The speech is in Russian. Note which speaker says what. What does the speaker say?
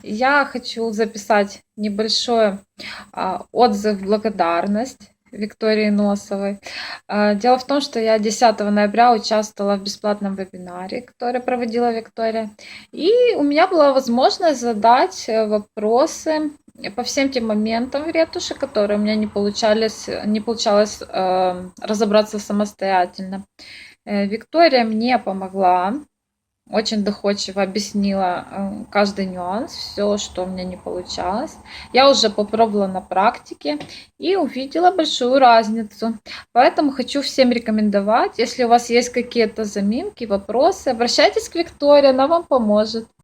Speaker 1: Я хочу записать небольшой отзыв, благодарность Виктории Носовой. Дело в том, что я 10 ноября участвовала в бесплатном вебинаре, который проводила Виктория. И у меня была возможность задать вопросы по всем тем моментам в ретуши, которые у меня не получалось разобраться самостоятельно. Виктория мне помогла, очень доходчиво объяснила каждый нюанс, все, что у меня не получалось. Я уже попробовала на практике и увидела большую разницу. Поэтому хочу всем рекомендовать, если у вас есть какие-то заминки, вопросы, обращайтесь к Виктории, она вам поможет.